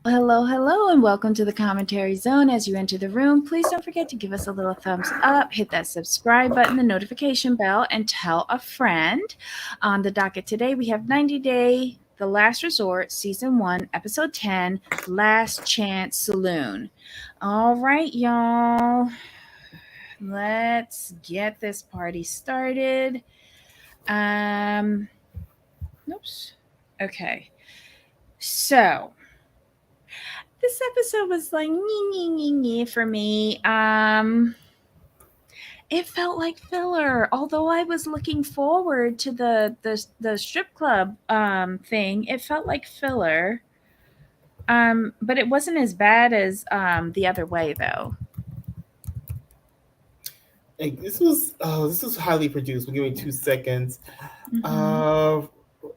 Hello, hello, and welcome to the commentary zone. As you enter the room, please don't forget to give us a little thumbs up, hit that subscribe button, the notification bell, and tell a friend. On the docket today, we have 90 Day, The Last Resort, Season 1, Episode 10, Last Chance Saloon. All right, y'all, let's get this party started. Um, oops. Okay, so this episode was like for me. It felt like filler. Although I was looking forward to the strip club thing, it felt like filler. But it wasn't as bad as the other way though. Hey, this was highly produced. We'll give me 2 seconds. Mm-hmm.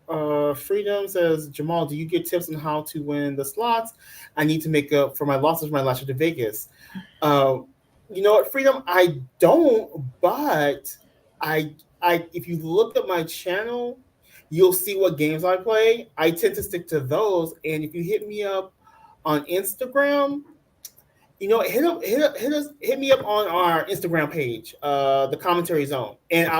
Uh, Freedom says, Jamal, do you get tips on how to win the slots? I need to make up for my losses from my last trip to Vegas. Uh, you know what, Freedom? I don't, but I if you look at my channel, you'll see what games I play. I tend to stick to those, and if you hit me up on Instagram, hit me up on our Instagram page, the commentary zone, and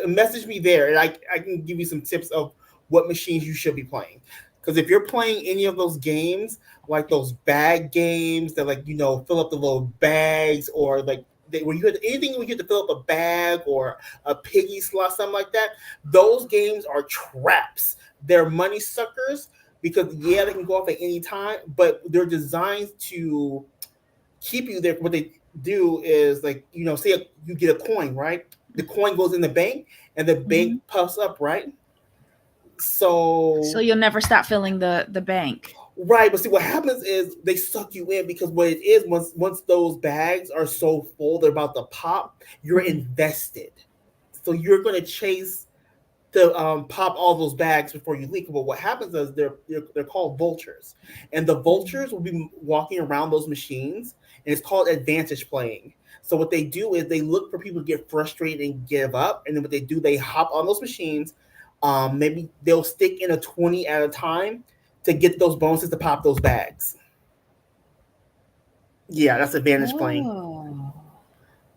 message me there, and I can give you some tips of what machines you should be playing. Because if you're playing any of those games, like those bag games that fill up the little bags, or where you had anything where you had to fill up a bag or a piggy slot, something like that, those games are traps. They're money suckers because yeah, they can go off at any time, but they're designed to keep you there. What they do is say you get a coin, right? The coin goes in the bank, and the bank Mm-hmm. puffs up, right? So So you'll never stop filling the bank. right, but see what happens is they suck you in, because what it is, once those bags are so full they're about to pop, you're Mm-hmm. invested. So you're gonna chase to pop all those bags before you leak. But what happens is they're called vultures, and the vultures will be walking around those machines, and it's called advantage playing. So what they do is they look for people to get frustrated and give up, and then what they do, they hop on those machines. Maybe they'll stick in a 20 at a time to get those bonuses to pop those bags. Yeah, that's advantage playing. Oh,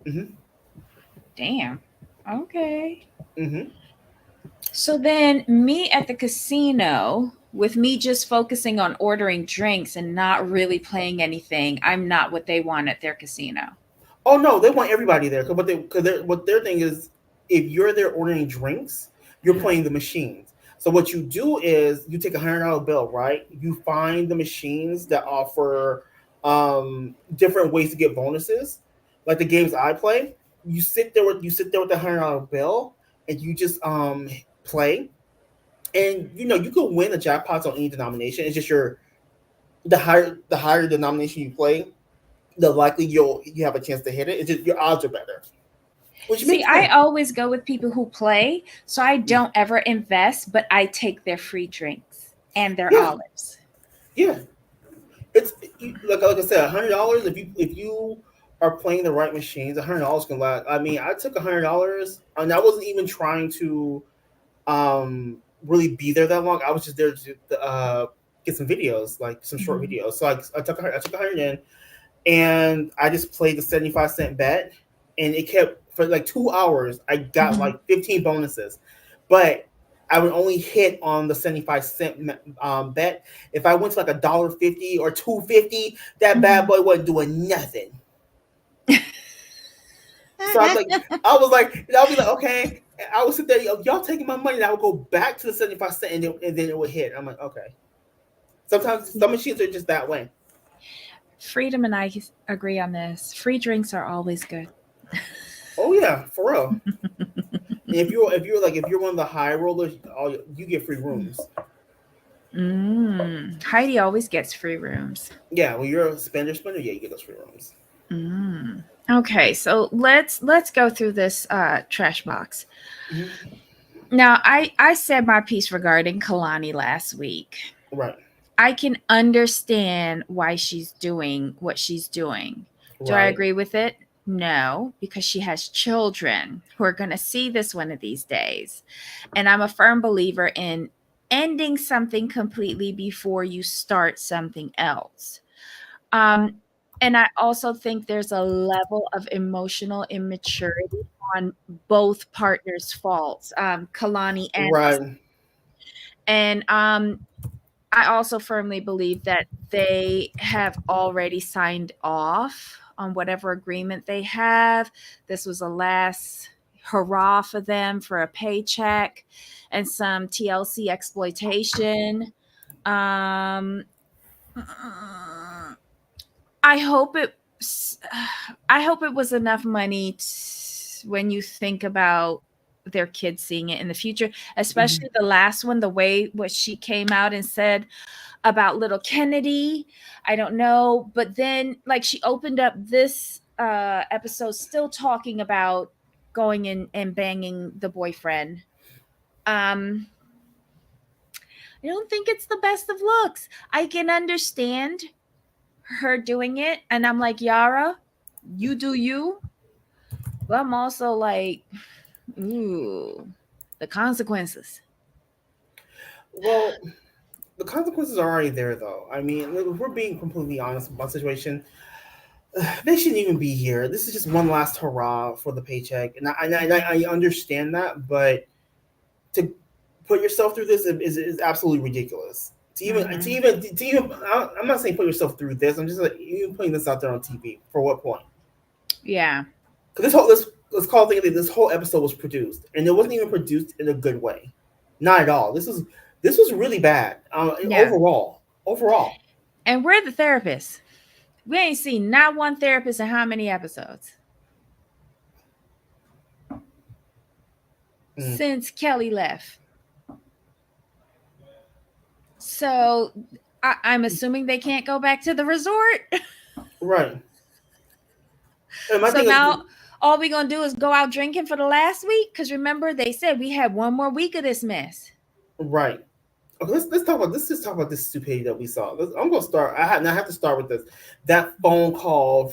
Hmm. damn. Okay. Hmm. So then, me at the casino, with me just focusing on ordering drinks and not really playing anything, I'm not what they want at their casino. Oh no, they want everybody there, because what their thing is, if you're there ordering drinks, you're playing the machines. So what you do is you take $100 bill, right? You find the machines that offer different ways to get bonuses, like the games I play. You sit there with the $100 bill, and you just play, and you can win the jackpots on any denomination. It's just the higher denomination you play, the likely you have a chance to hit it. It's just your odds are better, which See, makes I sense. always go with people who play, so I don't ever invest, but I take their free drinks and their Yeah, olives. yeah. It's like I said, $100. If you are playing the right machines, $100 can last. I mean, I took $100, and I wasn't even trying to um really be there that long. I was just there to get some videos, like some short Mhm. videos. So I took 100 in, and I just played the 75-cent bet, and it kept for like 2 hours. I got Mhm. like 15 bonuses, but I would only hit on the 75-cent bet. If I went to like $1.50 or $2.50, that bad Mhm. boy wasn't doing nothing. So I will be like, okay. And I would sit there, y'all taking my money, and I would go back to the 75 cent, and then it would hit. I'm like, okay. Sometimes some machines are just that way. Freedom and I agree on this. Free drinks are always good. Oh yeah, for real. And if you're one of the high rollers, you get free rooms. Heidi always gets free rooms. Yeah, when you're a spender, yeah, you get those free rooms. Mm. Okay, so let's go through this trash box. Hmm. Now, I said my piece regarding Kalani last week. Right, I can understand why she's doing what she's doing. Do I right. agree with it? No, because she has children who are going to see this one of these days. And I'm a firm believer in ending something completely before you start something else. Um, and I also think there's a level of emotional immaturity on both partners' faults, Kalani and us. Right. And I also firmly believe that they have already signed off on whatever agreement they have. This was a last hurrah for them for a paycheck and some TLC exploitation. Um, I hope it. I hope it was enough money when you think about their kids seeing it in the future, Mhm. especially the last one. The way what she came out and said about little Kennedy. I don't know, but then like she opened up this episode still talking about going in and banging the boyfriend. Um I don't think it's the best of looks. I can understand her doing it and I'm like, Yara, you do you, but I'm also like, ooh, the consequences. Well, the consequences are already there, though. I mean, if we're being completely honest about the situation, they shouldn't even be here. This is just one last hurrah for the paycheck, and I understand that, but to put yourself through this is absolutely ridiculous. Mm-hmm. To even, I'm not saying put yourself through this. I'm just like even putting this out there on TV for what point? Yeah. Because let's call it this whole episode was produced, and it wasn't even produced in a good way, not at all. This was really bad Yeah. overall. Overall. And we're the therapists. We ain't seen not one therapist in how many episodes Mm, since Kelly left. So I'm assuming they can't go back to the resort. right. And my So thing is, now all we gonna do is go out drinking for the last week. Because remember, they said we had one more week of this mess. right. Okay, let's talk about. Let's just talk about this stupidity that we saw. I'm gonna start. I have to start with this. That phone call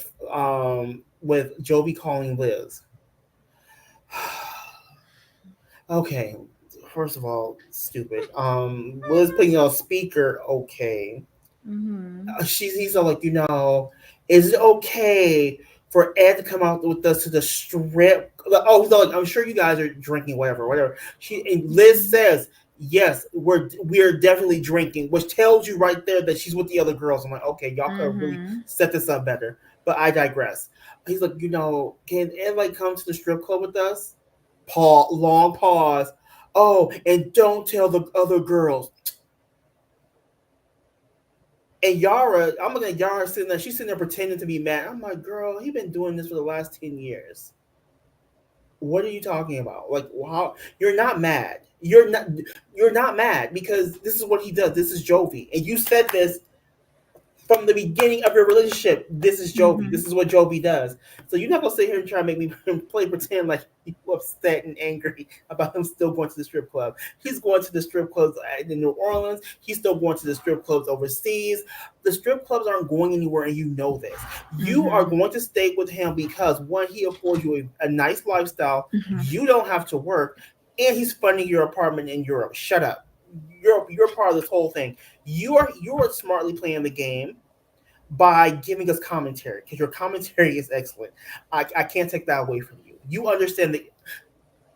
with Jovi calling Liz. Okay, first of all, stupid. Liz putting on speaker. Okay, Mm-hmm. he's all like, is it okay for Ed to come out with us to the strip? Oh, he's all like, I'm sure you guys are drinking, whatever. And Liz says, yes, we're definitely drinking, which tells you right there that she's with the other girls. I'm like, okay, y'all could have really Mm-hmm. set this up better, but I digress. He's like, can Ed like come to the strip club with us? Long pause. Oh, and don't tell the other girls. And Yara, I'm looking at Yara sitting there. She's sitting there pretending to be mad. I'm like, girl, you've been doing this for the last 10 years. What are you talking about? Like, how you're not mad? You're not mad because this is what he does. This is Jovi, and you said this from the beginning of your relationship. This is Jovi. Mm-hmm. This is what Jovi does. So you're not gonna sit here and try to make me play pretend like you upset and angry about him still going to the strip club. He's going to the strip clubs in New Orleans. He's still going to the strip clubs overseas. The strip clubs aren't going anywhere, and you know this. You are Mm-hmm. going to stay with him because one, he affords you a nice lifestyle. Mm-hmm. You don't have to work, and he's funding your apartment in Europe. Shut up. You're part of this whole thing. You are smartly playing the game by giving us commentary because your commentary is excellent. I can't take that away from you. You understand that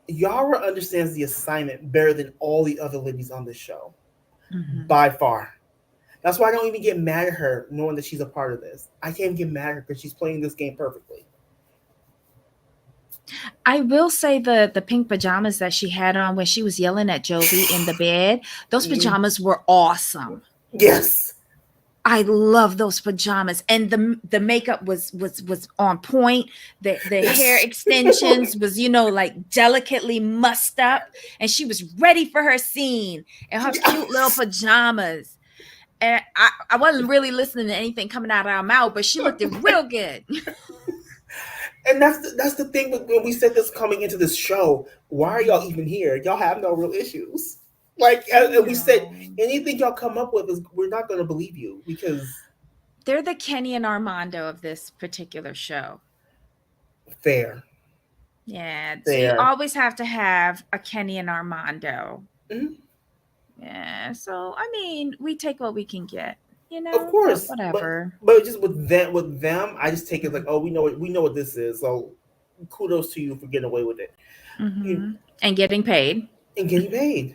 Yara understands the assignment better than all the other ladies on this show Mm-hmm. by far. That's why I don't even get mad at her knowing that she's a part of this. I can't even get mad at her because she's playing this game perfectly. I will say the pink pajamas that she had on when she was yelling at Jovi in the bed, those Mm, pajamas were awesome. yes. I love those pajamas, and the makeup was on point. The hair Yes. extensions was like delicately mussed up, and she was ready for her scene in her cute little Yes. pajamas. And I wasn't really listening to anything coming out of her mouth, but she looked real good. And that's the thing when we said this coming into this show. Why are y'all even here? Y'all have no real issues. Like I and we said, know. anything y'all come up with is we're not going to believe you because They're the Kenny and Armando of this particular show. fair, Yeah, so you fair. always have to have a Kenny and Armando. Mhm. Yeah. So I mean, we take what we can get, Of but course, whatever. but just with them, I just take it like, Mhm. oh, we know what this is. So kudos to you for getting away with it. You- Mhm. And getting paid. and getting paid.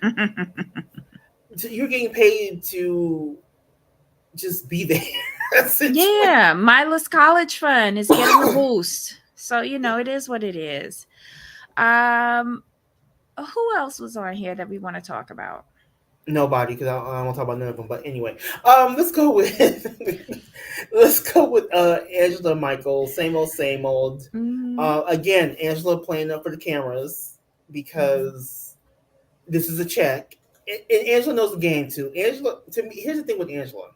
You're getting paid to just be there, essentially. Yeah, Mila's college fund is getting a boost. So, it is what it is. Um, who else was on here that we want to talk about? Nobody, because I don't want to talk about none of them. But anyway, let's go with let's go with Angela Michael. Same old, same old. Mm-hmm. Again, Angela playing up for the cameras Mm-hmm. because this is a check, and Angela knows the game too. Angela, to me, here's the thing with Angela.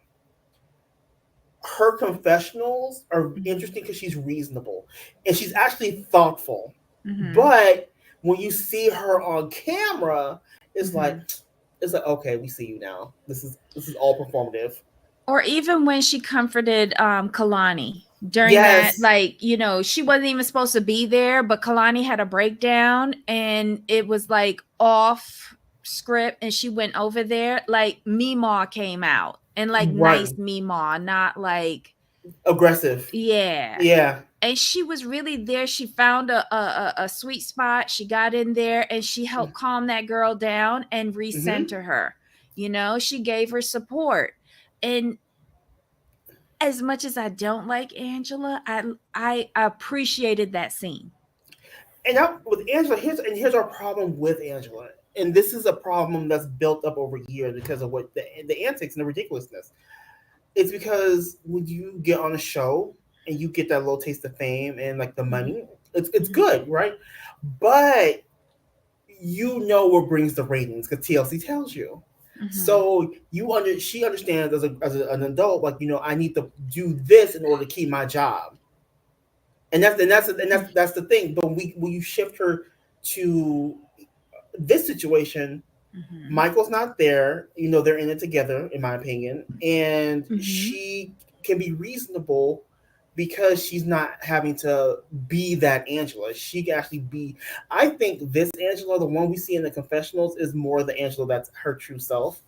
Her confessionals are interesting because she's reasonable and she's actually thoughtful. Mm-hmm. But when you see her on camera, it's like Mm-hmm. it's like, okay, we see you now. This is all performative. Or even when she comforted Kalani during that, Yes, like, she wasn't even supposed to be there, but Kalani had a breakdown and it was like off script and she went over there. Like Meemaw came out and like right. nice Meemaw, not like Aggressive. yeah. Yeah. And she was really there. She found a sweet spot. She got in there and she helped calm that girl down and Mm-hmm. recenter her. She gave her support. And as much as I don't like Angela, I appreciated that scene. And with Angela, here's our problem with Angela, and this is a problem that's built up over years because of what the antics and the ridiculousness. It's because when you get on a show and you get that little taste of fame and like the Mhm, money, it's mhm, good, right? But you know what brings the ratings because TLC tells you. mhm. So she understands as an adult, like I need to do this in order to keep my job, and that's the thing. But when you shift her to this situation, Mhm, Michael's not there. They're in it together, in my opinion, and mhm, she can be reasonable because she's not having to be that Angela. She can actually be. I think this Angela, the one we see in the confessionals, is more the Angela that's her true self.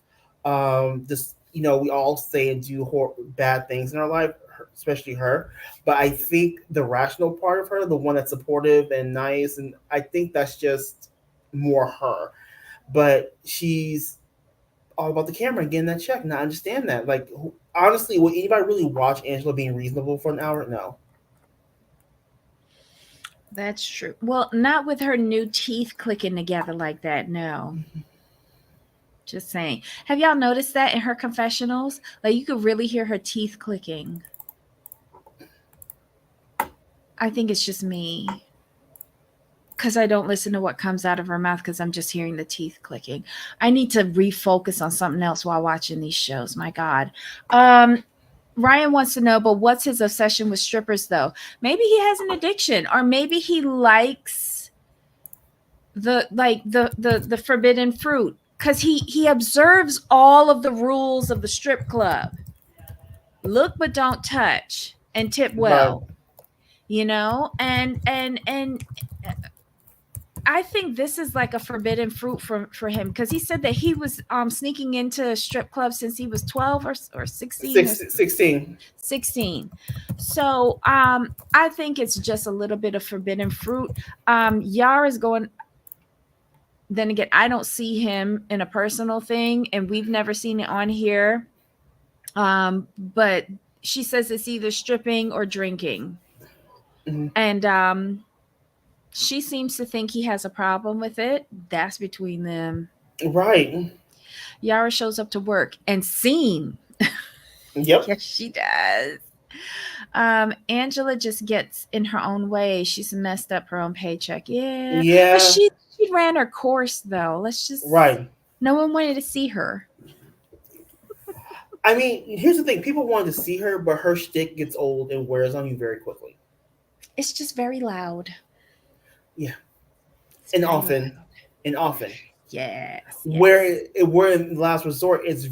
Just we all say and do bad things in our life, especially her. But I think the rational part of her, the one that's supportive and nice, and I think that's just more her. But she's all about the camera and getting that check. And I understand that. Like, honestly, would anybody really watch Angela being reasonable for an hour? No. That's true. Well, not with her new teeth clicking together like that. No. Just saying. Have y'all noticed that in her confessionals? Like you could really hear her teeth clicking. I think it's just me because I don't listen to what comes out of her mouth because I'm just hearing the teeth clicking. I need to refocus on something else while watching these shows. My God. Um, Ryan wants to know, but what's his obsession with strippers though? Maybe he has an addiction, or maybe he likes the forbidden fruit because he observes all of the rules of the strip club. Look but don't touch and tip Right. well, and I think this is like a forbidden fruit for him because he said that he was sneaking into strip clubs since he was 12 or 16 or 16. 16. So I think it's just a little bit of forbidden fruit. Yara is going, then again, I don't see him in a personal thing, and we've never seen it on here. But she says it's either stripping or drinking. Mm-hmm. And she seems to think he has a problem with it. That's between them. Right. Yara shows up to work and seen. Yep. Yes, she does. Angela just gets in her own way. She's messed up her own paycheck. Yeah. But Yeah. she ran her course though. Let's just Right. no one wanted to see her. I mean, here's the thing: people wanted to see her, but her shtick gets old and wears on you very quickly. It's just very loud. Yeah, It's and very loud. often. Yes, yes. Where in last resort, it's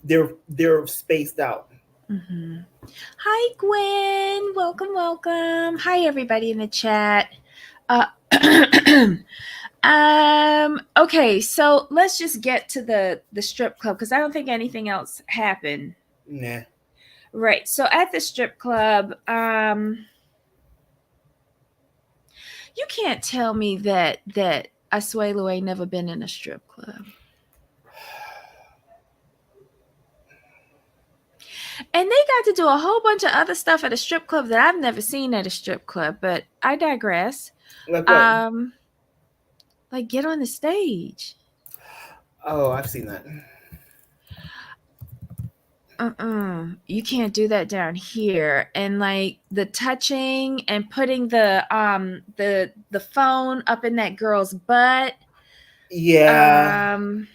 they're spaced out. Mm-hmm. Hi, Gwen. Welcome, welcome. Hi, everybody in the chat. Uh, Okay, so let's just get to the strip club because I don't think anything else happened. Nah. Right. So at the strip club, you can't tell me that Asuelu ain't never been in a strip club. And they got to do a whole bunch of other stuff at a strip club that I've never seen at a strip club, but I digress. Like what? Um, like get on the stage. Oh, I've seen that. You can't do that down here. And like the touching and putting the phone up in that girl's butt. Yeah. Um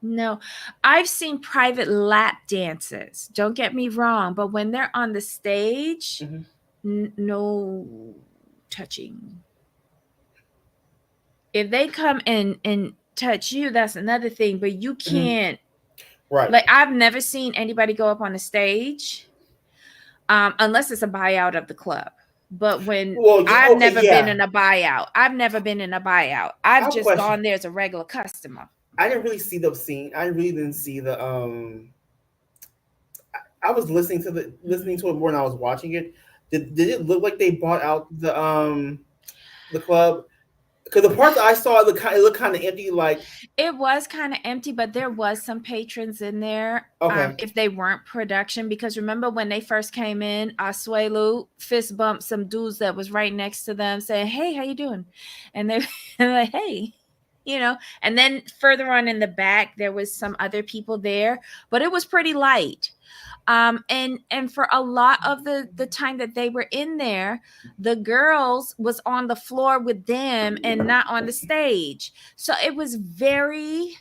no. I've seen private lap dances. Don't get me wrong, but when they're on the stage, Hmm. no touching. If they come and touch you, that's another thing, but you Hmm. can't. Right. Like I've never seen anybody go up on the stage unless it's a buyout of the club. But when Well, yeah. I've Okay. never been Yeah. in a buyout, I've never been in a buyout. I I've have a just question. gone there as a regular customer. I didn't really see the scene. I really didn't see the. I was listening to it more than I was watching it. Did it look like they bought out the club? Because the parts I saw, it looked kind of empty. Like, It was kind of empty, but there was some patrons in there. okay, If they weren't production, because remember when they first came in, Asuelu fist bumped some dudes that was right next to them, saying, "Hey, how you doing?" And they were like, "Hey." And then further on in the back, there was some other people there, but it was pretty light. And for a lot of the time that they were in there, the girls was on the floor with them and not on the stage, so it was very,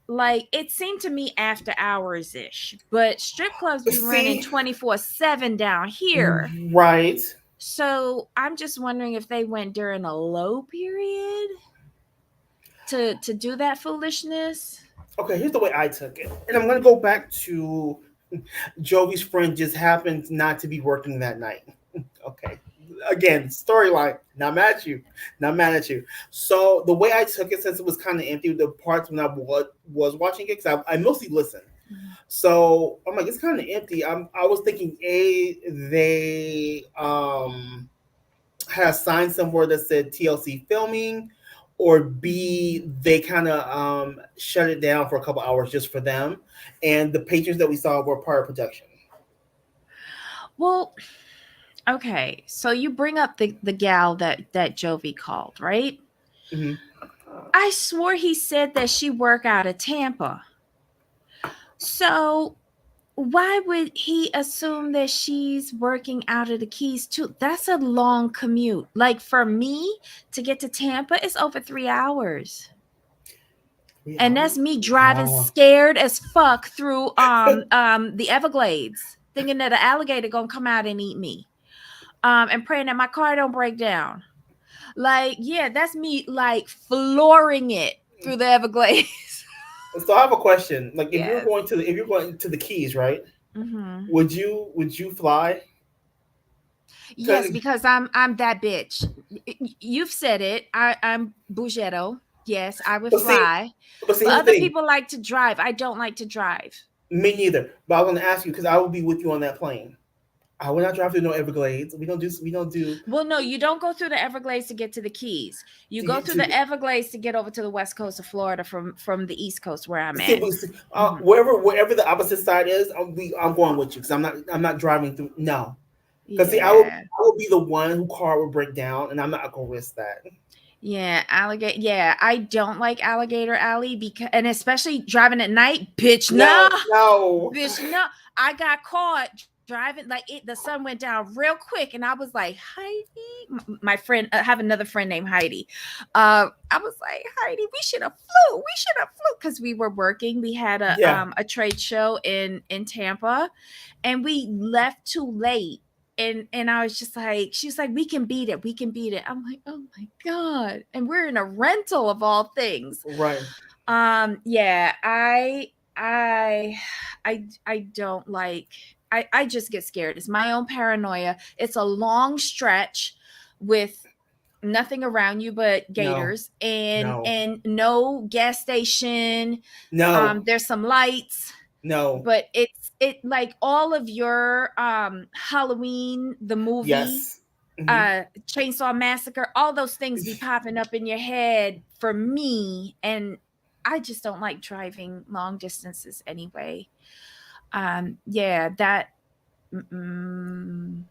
like, it seemed to me after hours ish, but strip clubs be running see, 24/7 down here. right. So I'm just wondering if they went during a low period to do that foolishness. Okay, here's the way I took it, and I'm gonna go back to Jovi's friend just happened not to be working that night. Okay. Again, storyline. Not mad at you. Not mad at you. So the way I took it, since it was kind of empty, the parts when I was watching it, because I mostly listened. So I'm like, it's kind of empty. I was thinking, a they had a sign somewhere that said TLC filming, or B they kind of shut it down for a couple hours just for them, and the patrons that we saw were part of production. Well, okay, so you bring up the gal that Jovi called, right? Hmm. I swore he said that she worked out of Tampa. So why would he assume that she's working out of the Keys too? That's a long commute. Like for me to get to Tampa, it's over 3 hours. And that's3 hours? me driving Wow. scared as fuck through the Everglades, thinking that an alligator gonna come out and eat me. And praying that my car don't break down. Like, yeah, that's me like flooring it through the Everglades. So I have a question. Like, Yes. if you're going to the Keys, right? Mm-hmm. Would you fly? Yes, 'Cause- because I'm that bitch. You've said it. I'm Bugetto. Yes, I would but see, fly. but see, But here's the other thing. people like to drive. I don't like to drive. Me neither. But I was going to ask you because I will be with you on that plane. I will not drive through no Everglades. We don't do Well, no, you don't go through the Everglades to get to the Keys. You to go get through to the the. Everglades to get over to the west coast of Florida from the east coast where I'm See, at. but see, Mhm. wherever the opposite side is, I'm going with you because I'm not driving through. No, because see, Yeah. I will be the one who car will break down, and I'm not gonna risk that. Yeah, alligator. Yeah, I don't like Alligator Alley because, and especially driving at night, bitch. No, Nah, no. bitch. No, I got caught driving like it. The sun went down real quick, and I was like, Heidi, my friend. I have another friend named Heidi. I was like, Heidi, we should have flew. We should have flew because we were working. We had Yeah. a trade show in Tampa, and we left too late. And I was just like, she was like, we can beat it, we can beat it. I'm like, oh my god, and we're in a rental of all things. Right. Yeah, I don't like, I just get scared. It's my own paranoia. It's a long stretch with nothing around you but No, gators, and no, no gas station. no, There's some lights, no. but it like all of your Halloween the movie, Yes. Hmm. Chainsaw Massacre, all those things be popping up in your head for me, and I just don't like driving long distances anyway. Yeah, that. Mm,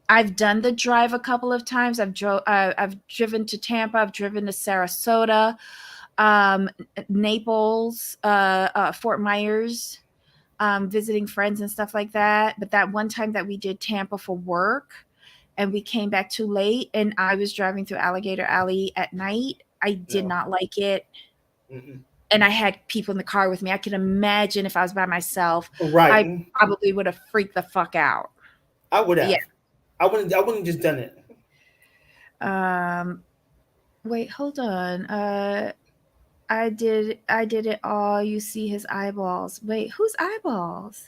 I've done the drive a couple of times. I've driven to Tampa. I've driven to Sarasota, um, Naples, Fort Myers, visiting friends and stuff like that. But that one time that we did Tampa for work, and we came back too late, and I was driving through Alligator Alley at night. I did No. not like it. Mm-mm. And I had people in the car with me. I can imagine if I was by myself, I Right. probably would have freaked the fuck out. I would Yeah. have. I wouldn't. I wouldn't just done it. Um, Wait, hold on. I did it all. You see his eyeballs. Wait, whose eyeballs?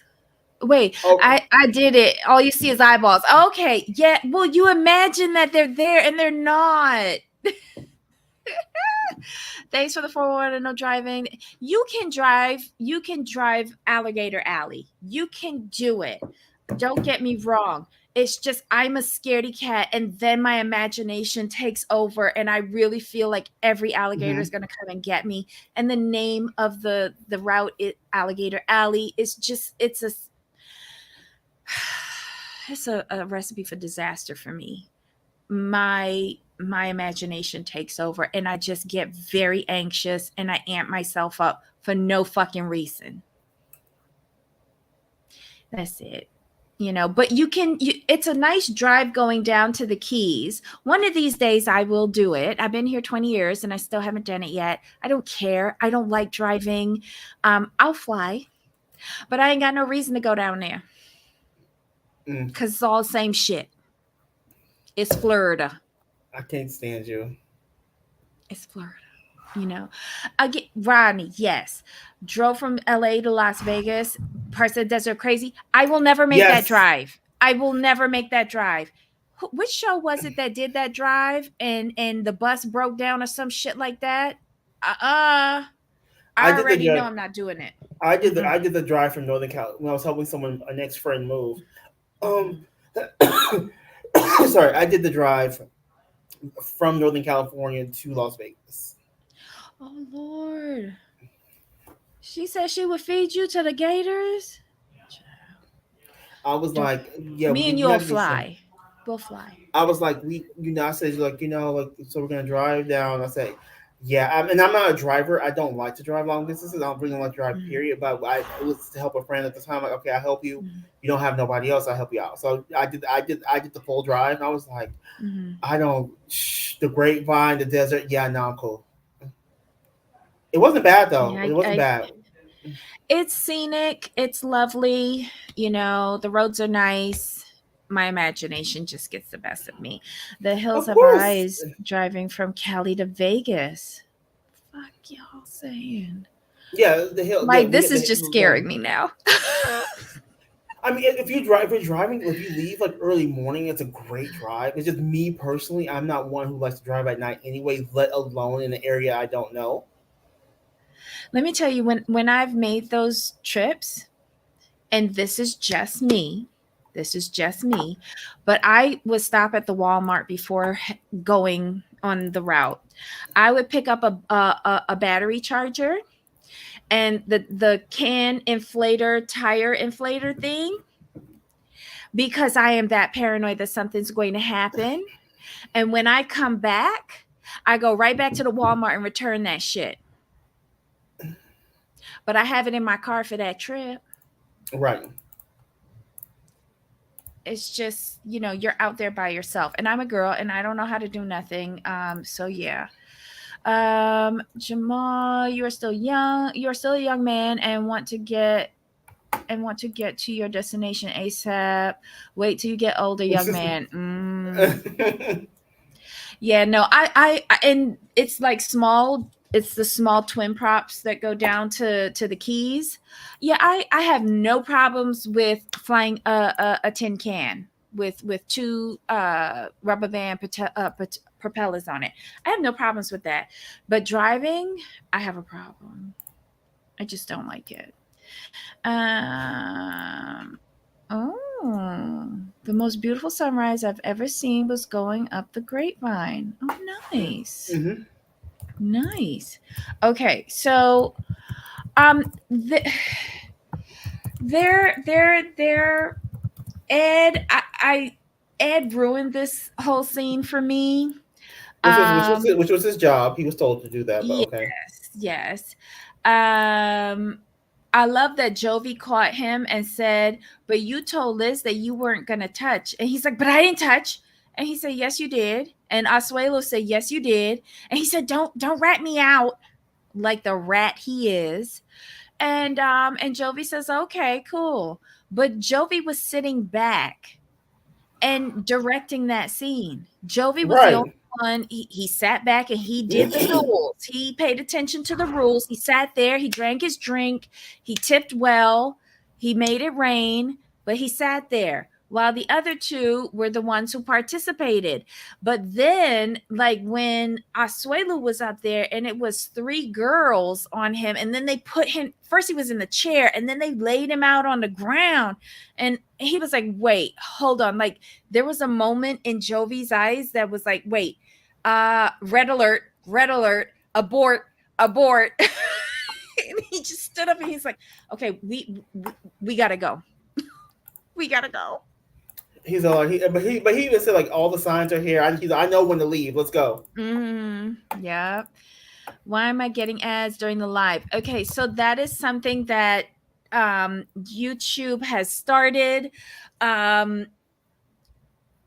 Wait, Oh, I did it. All you see is eyeballs. Okay, yeah. Well, you imagine that they're there and they're not. Thanks for the forward and no driving. You can drive. You can drive Alligator Alley. You can do it. Don't get me wrong. It's just I'm a scaredy cat, and then my imagination takes over, and I really feel like every alligator is hmm. going to come and get me. And the name of the route, Alligator Alley, is just it's a recipe for disaster for me. My imagination takes over, and I just get very anxious, and I amp myself up for no fucking reason. That's it. But it's a nice drive going down to the Keys. One of these days I will do it. I've been here 20 years and I still haven't done it yet. I don't care. I don't like driving. I'll fly, but I ain't got no reason to go down there Mm. because it's all the same shit. It's Florida. I can't stand you. It's Florida. you know. Again, Rodney, yes, drove from LA to Las Vegas. Parts of the desert crazy. I will never make that Yes, drive. I will never make that drive. Which show was it that did that drive and the bus broke down or some shit like that? I I did the already know drive. I'm not doing it. I did the Mm-mm. I did the drive from Northern Cal when I was helping someone, an ex friend, move. Um, Mm-mm. sorry, I did the drive from Northern California to Las Vegas. Oh Lord. She said she would feed you to the gators. I was Dr- like, yeah, Me and we you'll have to do some. fly. We'll fly. I was like, I said, like, like, so we're gonna drive down. I said, yeah, and I'm not a driver. I don't like to drive long distances. I don't really like to drive, Mm-hmm. period. But it was to help a friend at the time. Like, okay, I help you. You don't have nobody else. I help you out. So I did the full drive. And I was like, Mm-hmm. I don't, the grapevine, the desert. Yeah, no, I'm cool. It wasn't bad though. Yeah, It wasn't bad. it's scenic. It's lovely. The roads are nice. My imagination just gets the best of me. The hills Of have course. eyes driving from Cali to Vegas. Fuck y'all saying. Yeah, the hill. Yeah, Like, we this hit is just scaring me now. I mean, if you drive, if you're driving, if you leave like early morning, it's a great drive. It's just me personally. I'm not one who likes to drive at night anyway, let alone in an area I don't know. Let me tell you, when I've made those trips, and this is just me, but I would stop at the Walmart before going on the route. I would pick up a battery charger and the can inflator, tire inflator thing, because I am that paranoid that something's going to happen. And when I come back, I go right back to the Walmart and return that shit. But I have it in my car for that trip. Right. It's just, you're out there by yourself. And I'm a girl and I don't know how to do nothing. So yeah. Jamal, you are still young. You're still a young man and want to get to your destination ASAP. Wait till you get older, young man. Yeah, no, and it's like small. It's the small twin props that go down to the Keys. Yeah, I have no problems with flying a tin can with two rubber band propellers on it. I have no problems with that. But driving, I have a problem. I just don't like it. Um, oh, the most beautiful sunrise I've ever seen was going up the grapevine. Oh, nice. Mm-hmm. Nice. Okay, so um th- there Ed I Ed ruined this whole scene for me. Which was his job. He was told to do that, but Yes, okay. yes. Um I love that Jovi caught him and said, "But you told Liz that you weren't gonna touch." And he's like, "But I didn't touch." And he said, "Yes, you did." And Asuelu said, "Yes, you did." And he said, "Don't rat me out," like the rat he is. And Jovi says, "Okay, cool." But Jovi was sitting back and directing that scene. Jovi was the only Right. one. He sat back and he did the rules. He paid attention to the rules. He sat there, he drank his drink, he tipped well, he made it rain, but he sat there while the other two were the ones who participated. But then, like when Asuelu was up there and it was three girls on him, and then they put him first, he was in the chair, and then they laid him out on the ground. And he was like, wait, hold on. Like, there was a moment in Jovi's eyes that was like, wait, red alert, abort, abort. And he just stood up and he's like, okay, we gotta go. We gotta go. He's all but he even said like all the signs are here. I know when to leave. Let's go. Yeah. Why am I getting ads during the live? Okay, so that is something that YouTube has started. Um,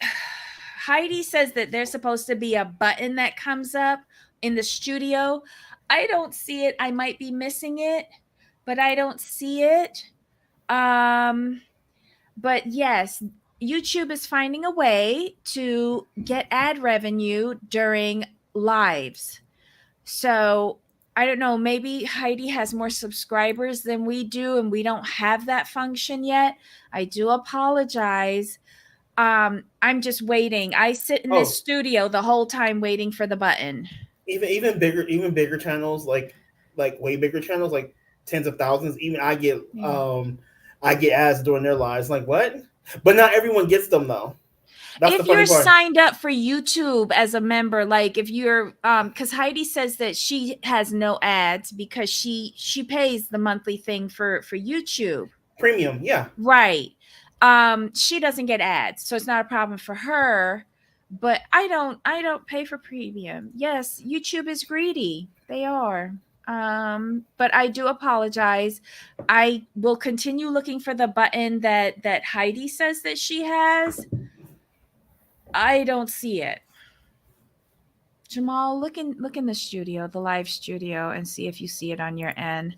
Heidi says that there's supposed to be a button that comes up in the studio. I don't see it. I might be missing it, but I don't see it. But yes, YouTube is finding a way to get ad revenue during lives. So I don't know, maybe Heidi has more subscribers than we do and we don't have that function yet. I do apologize. I'm just waiting. I sit in this Oh, studio the whole time waiting for the button. even bigger channels like way bigger channels like tens of thousands. Even Yeah. I get ads during their lives. Like what? But not everyone gets them though. That's the If funny you're part. signed up for YouTube as a member, like if you're cuz Heidi says that she has no ads because she pays the monthly thing for YouTube. Premium, yeah. Right. She doesn't get ads, so it's not a problem for her. But I don't pay for premium. Yes, YouTube is greedy. They are. But I do apologize. I will continue looking for the button that Heidi says that she has. I don't see it. Jamal, look in the studio, the live studio, and see if you see it on your end.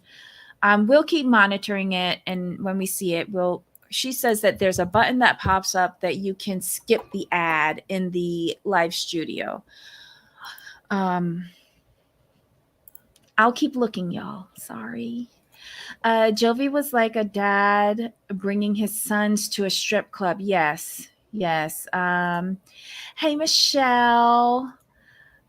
We'll keep monitoring it, and when we see it, we'll. She says that there's a button that pops up that you can skip the ad in the live studio. Um, I'll keep looking, y'all. Sorry. Jovi was like a dad bringing his sons to a strip club. Yes, yes. Hey, Michelle.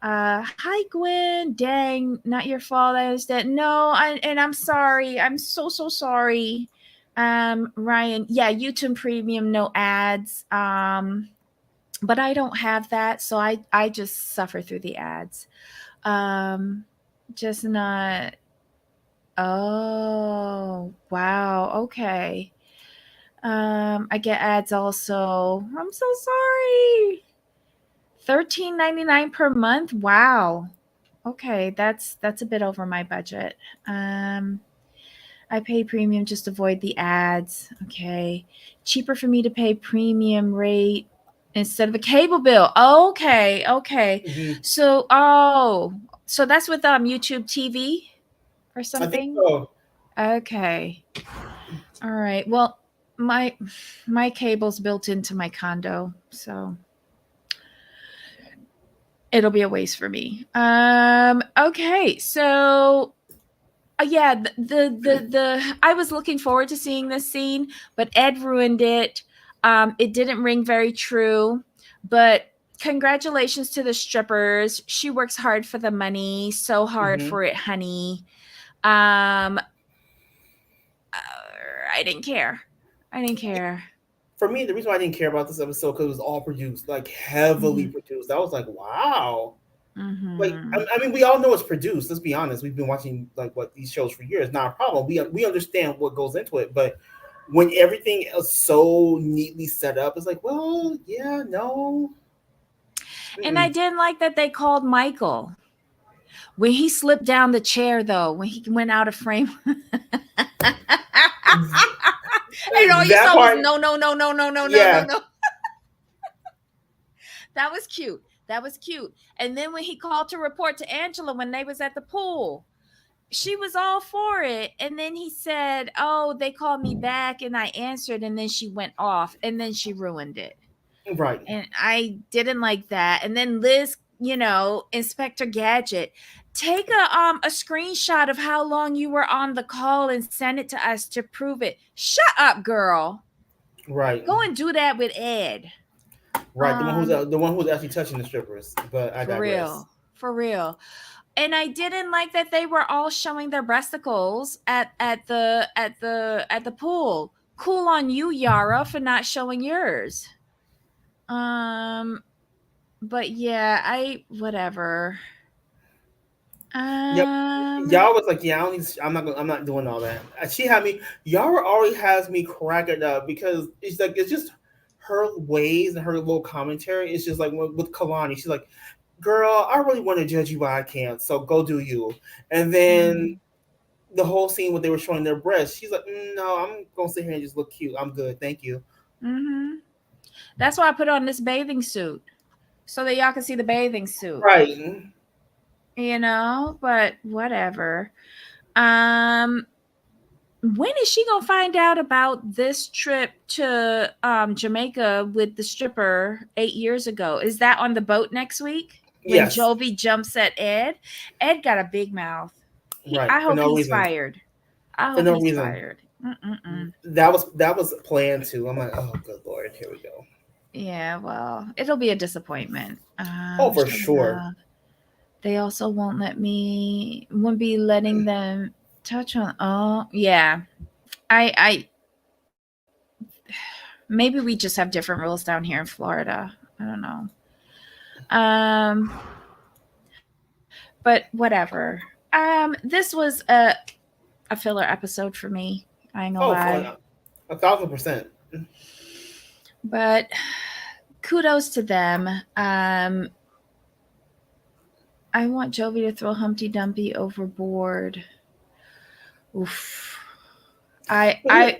Hi, Gwen. Dang, not your fault. I understand. No, and I'm sorry. I'm so sorry. Ryan, yeah, YouTube Premium, no ads. But I don't have that, so I just suffer through the ads. Um, just not. Oh, wow. Okay. I get ads also. I'm so sorry. 13.99 per month. Wow. Okay, that's a bit over my budget. Um, I pay premium just to avoid the ads. Okay, cheaper for me to pay premium rate instead of a cable bill. Okay, okay. Mm-hmm. So that's with YouTube TV or I think something. so. Okay, all right. Well, my my cable's built into my condo, so it'll be a waste for me. Okay, so yeah, the I was looking forward to seeing this scene, but Ed ruined it. It didn't ring very true, but congratulations to the strippers. She works hard for the money, so hard Mm-hmm. for it, honey. Um, I didn't care. I didn't care. For me, the reason why I didn't care about this episode because it was all produced, like heavily Mm-hmm. produced. I was like, wow. Like, Mm-hmm. I mean, we all know it's produced. Let's be honest. We've been watching like what these shows for years. Not a problem. We understand what goes into it, but when everything is so neatly set up, it's like, well, yeah, no. And I Mm-mm. didn't like that they called Michael. When he slipped down the chair, though, when he went out of frame, and all you That saw was part, no, no, no, no, no, no, no, no, yeah, no. That was cute. That was cute. And then when he called to report to Angela when they was at the pool, she was all for it. And then he said, "Oh, they called me back and I answered." And then she went off and then she ruined it. right, And I didn't like that. And then Liz, Inspector Gadget, take a screenshot of how long you were on the call and send it to us to prove it. Shut up, girl. right, Go and do that with Ed. right. Um, The one who was actually touching the strippers. But I for digress. real. For real. And I didn't like that they were all showing their breasticles at the pool. Cool on you, Yara, for not showing yours. Um, but yeah, I whatever. Yep. Um, Y'all was like, yeah, I don't need, I'm not doing all that. She had me. Yara already has me cracking up because it's like it's just her ways and her little commentary. It's just like with Kalani, she's like, "Girl, I really want to judge you, but I can't. So go do you." And then mhm, the whole scene where they were showing their breasts, she's like, "No, I'm gonna sit here and just look cute. I'm good, thank you." mhm. That's why I put on this bathing suit so that y'all can see the bathing suit. Right. But whatever. Um, when is she gonna find out about this trip to Jamaica with the stripper 8 years ago? Is that on the boat next week when Yes. Jovi jumps at Ed? Ed got a big mouth. Right. I For hope no he's reason. fired. I For hope no he's reason. fired. Mm-mm-mm. That was planned too. I'm like, oh, good lord, here we go. Yeah, well, it'll be a disappointment. Oh, for Shut it sure. up. They also won't be letting them touch on. Oh, yeah. I maybe we just have different rules down here in Florida. I don't know. Um, but whatever. This was a filler episode for me. I ain't gonna Oh, lie. 1,000%. But kudos to them. I want Jovi to throw Humpty Dumpty overboard. Oof. I But I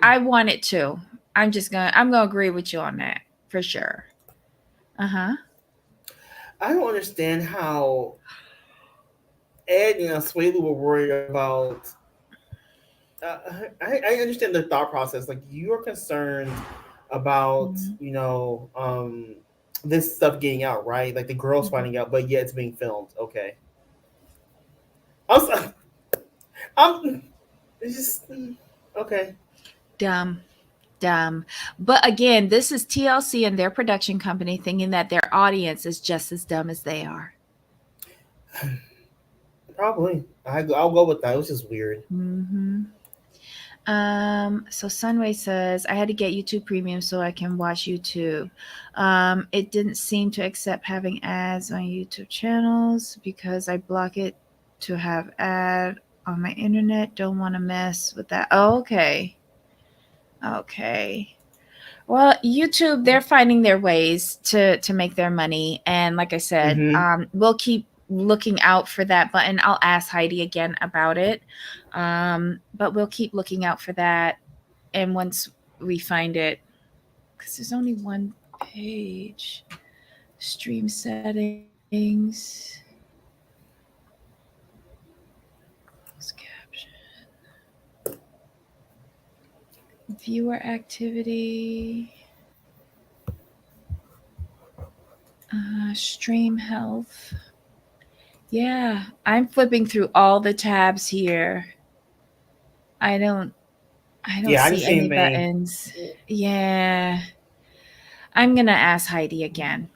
I want it to. I'm gonna agree with you on that for sure. Uh-huh. I don't understand how Ed and Asuelu were worried about. I understand their thought process. Like you are concerned about Mhm. this stuff getting out, right? Like the girls Mhm. finding out, but yet it's being filmed. Okay, I'm so- I'm it's just okay. Dumb. Dumb. But again, this is TLC and their production company thinking that their audience is just as dumb as they are. Probably I'll go with that. It was just weird. Hmm. So Sunway says, I had to get YouTube Premium so I can watch YouTube. It didn't seem to accept having ads on YouTube channels because I block it to have ad on my internet. Don't want to mess with that. Oh, okay. Okay. Well, YouTube, they're finding their ways to make their money. And like I said, Mm-hmm. we'll keep looking out for that button. I'll ask Heidi again about it. But we'll keep looking out for that. And once we find it, because there's only one page, stream settings, closed caption, viewer activity, stream health. Yeah, I'm flipping through all the tabs here. I don't I don't Yeah, I see just same any thing. buttons. Yeah. I'm going to ask Heidi again.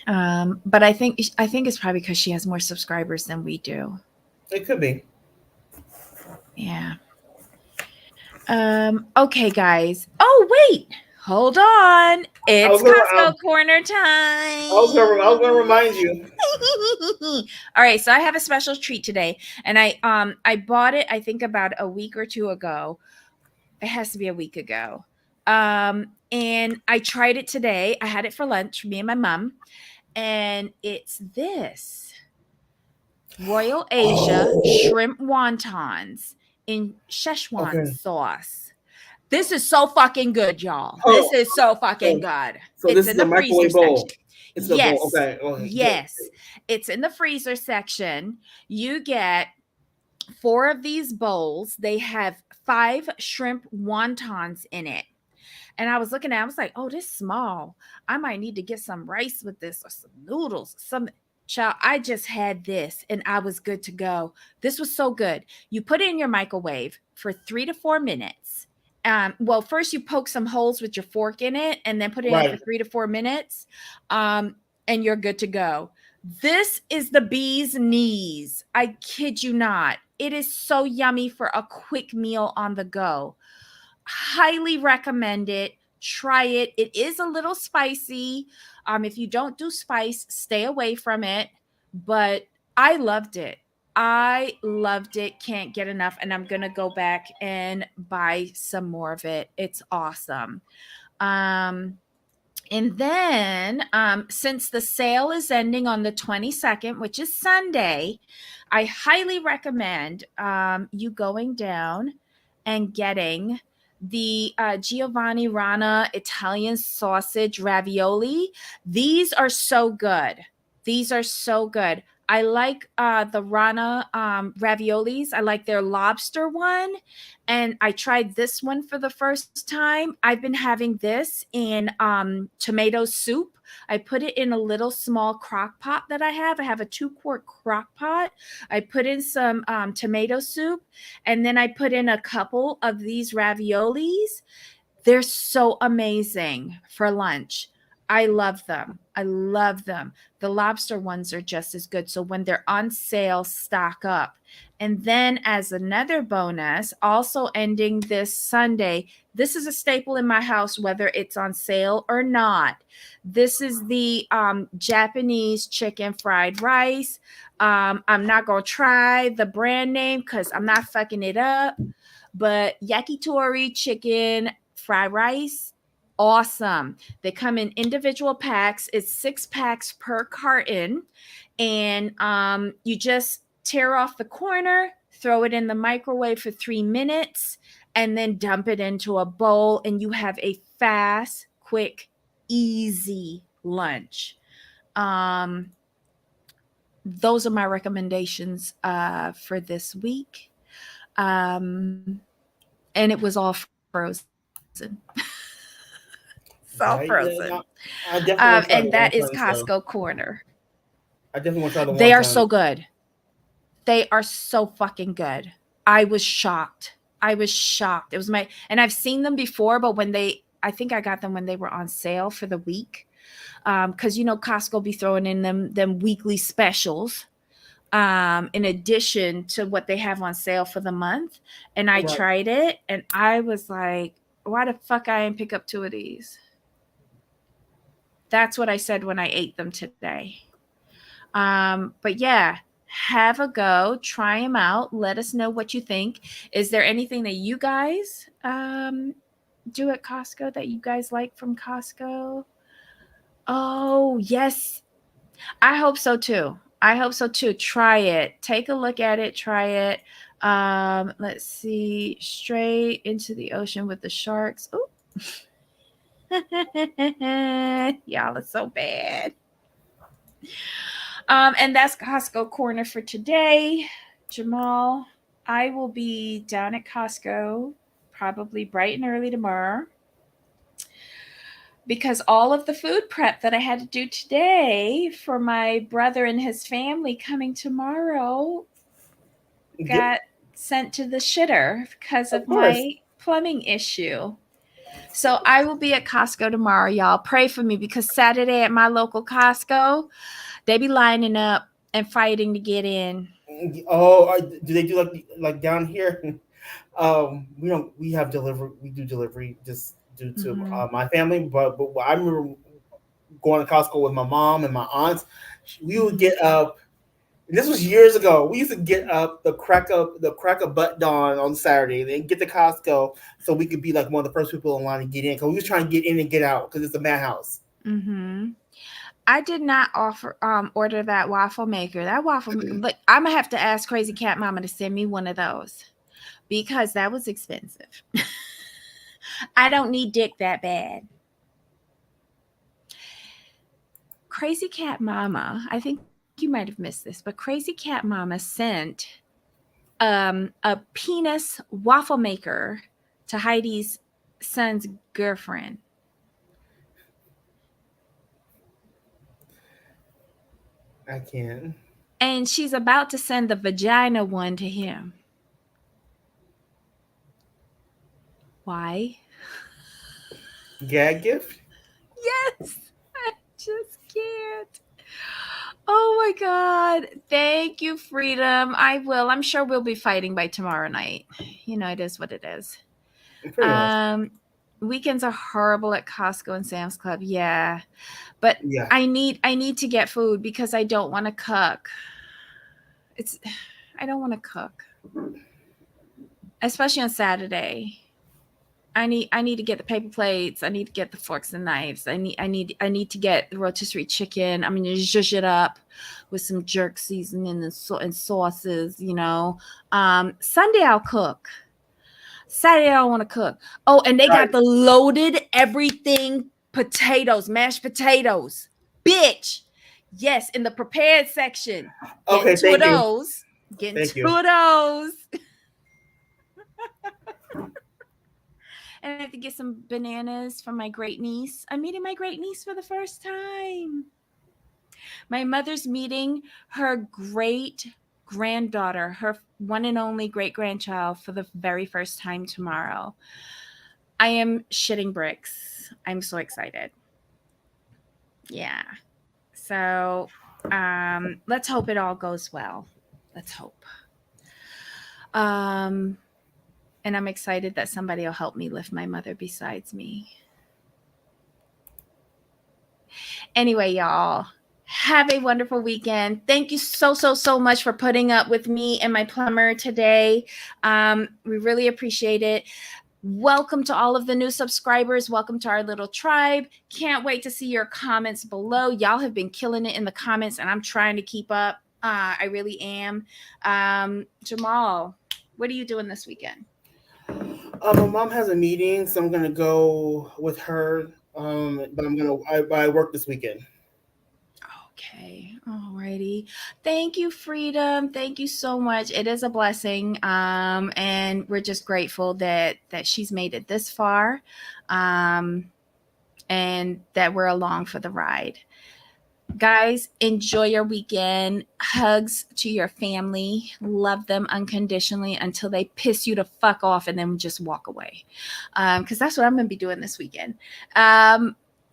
But I think it's probably because she has more subscribers than we do. It could be. Yeah. Okay, guys. Oh, wait. Hold on. I was It's gonna. Costco corner I was gonna time. remind you. All right, so I have a special treat today, and I bought it I think about a week or two ago. It has to be a week ago. And I tried it today. I had it for lunch, me and my mom, and it's this Royal Asia Oh. shrimp wontons in Szechuan Okay. sauce. This is so fucking good, y'all. This Oh. is so fucking So, good. so It's this in is the a freezer microwave bowl. section. It's a bowl. Yes. Okay. Okay. Good. Yes. It's in the freezer section. You get four of these bowls. They have 5 shrimp wontons in it. And I was looking at it, I was like, oh, this small. I might need to get some rice with this or some noodles, some child. I just had this and I was good to go. This was so good. You put it in your microwave for 3 to 4 minutes. Well, first you poke some holes with your fork in it and then put it in for Right. 3 to 4 minutes. Um, and you're good to go. This is the bee's knees. I kid you not. It is so yummy for a quick meal on the go. Highly recommend it. Try it. It is a little spicy. If you don't do spice, stay away from it. But I loved it. I loved it. Can't get enough. And I'm going to go back and buy some more of it. It's awesome. Um, and then, since the sale is ending on the 22nd, which is Sunday, I highly recommend you going down and getting the Giovanni Rana Italian sausage ravioli. These are so good. These are so good. I like the Rana raviolis. I like their lobster one. And I tried this one for the first time. I've been having this in tomato soup. I put it in a little small crock pot that I have. I have a 2-quart crock pot. I put in some tomato soup, and then I put in a couple of these raviolis. They're so amazing for lunch. I love them. I love them. The lobster ones are just as good. So when they're on sale, stock up. And then, as another bonus, also ending this Sunday, this is a staple in my house, whether it's on sale or not. This is the Japanese chicken fried rice. I'm not going to try the brand name because I'm not fucking it up, but yakitori chicken fried rice, awesome. They come in individual packs. It's 6 packs per carton, and you just tear off the corner, throw it in the microwave for 3 minutes, and then dump it into a bowl, and you have a fast, quick, easy lunch. Um, those are my recommendations for this week. Um, and it was all frozen. It's all Right. frozen. Yeah. No, I definitely want to And try the that is wonton stuff. Costco Corner. I definitely want to try the They are wonton. so good. They are so fucking good. I was shocked. I was shocked. It was my, and I've seen them before, but I think I got them when they were on sale for the week. Because Costco be throwing in them weekly specials. In addition to what they have on sale for the month. And I Right. tried it and I was like, why the fuck I didn't pick up 2 of these? That's what I said when I ate them today. But yeah, have a go, try them out. Let us know what you think. Is there anything that you guys do at Costco that you guys like from Costco? Oh, yes. I hope so too. I hope so too. Try it. Take a look at it. Try it. Let's see. Straight into the ocean with the sharks. Oh, y'all are so bad. And that's Costco Corner for today. Jamal, I will be down at Costco probably bright and early tomorrow because all of the food prep that I had to do today for my brother and his family coming tomorrow Yep. got sent to the shitter because Of of course. my plumbing issue. So I will be at Costco tomorrow, y'all. Pray for me because Saturday at my local Costco, they be lining up and fighting to get in. Oh, do they do like down here? We don't. We have delivery. We do delivery just due to Mm-hmm. my family. But I remember going to Costco with my mom and my aunts. We would Mm-hmm. get up. And this was years ago. We used to get up the crack of butt dawn on Saturday, and get to Costco so we could be like one of the first people in line to get in. Because we was trying to get in and get out because it's a madhouse. Mm-hmm. I did not order that waffle maker. That waffle, like I'm gonna have to ask Crazy Cat Mama to send me one of those because that was expensive. I don't need dick that bad. Crazy Cat Mama, I think you might have missed this, but Crazy Cat Mama sent a penis waffle maker to Heidi's son's girlfriend. I can. And she's about to send the vagina one to him. Why? Gag gift. Yes, I just can't. Oh my God. Thank you, Freedom. I will. I'm sure we'll be fighting by tomorrow night. You know, it is what it is. Pretty much. Um, Weekends are horrible at Costco and Sam's Club. Yeah. But Yeah. I need to get food because I don't want to cook. It's I don't want to cook, especially on Saturday. I need to get the paper plates. I need to get the forks and knives. I need to get the rotisserie chicken. I'm gonna zhuzh it up with some jerk seasoning and sauces. Sunday I'll cook. Saturday I don't want to cook. Oh, and they Right. got the loaded everything potatoes, mashed potatoes, bitch. Yes, in the prepared section. Getting Okay. two of Thank you. those. Getting Thank two you. of those. And I have to get some bananas from my great niece. I'm meeting my great niece for the first time. My mother's meeting her great granddaughter, her one and only great grandchild, for the very first time tomorrow. I am shitting bricks. I'm so excited. Yeah. So let's hope it all goes well. Let's hope. Um, and I'm excited that somebody will help me lift my mother besides me. Anyway, y'all, have a wonderful weekend. Thank you so, so, so much for putting up with me and my plumber today. We really appreciate it. Welcome to all of the new subscribers. Welcome to our little tribe. Can't wait to see your comments below. Y'all have been killing it in the comments, and I'm trying to keep up. I really am. Jamal, what are you doing this weekend? My mom has a meeting, so I'm gonna go with her. But I work this weekend. Okay. Alrighty. Thank you, Freedom. Thank you so much. It is a blessing. And we're just grateful that she's made it this far. Um, and that we're along for the ride. Guys, enjoy your weekend. Hugs to your family. Love them unconditionally until they piss you to fuck off and then just walk away. Because that's what I'm going to be doing this weekend.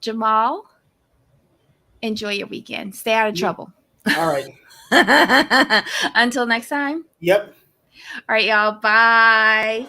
Jamal, enjoy your weekend. Stay out of You, trouble. all right. Until next time. Yep. All right, y'all. Bye.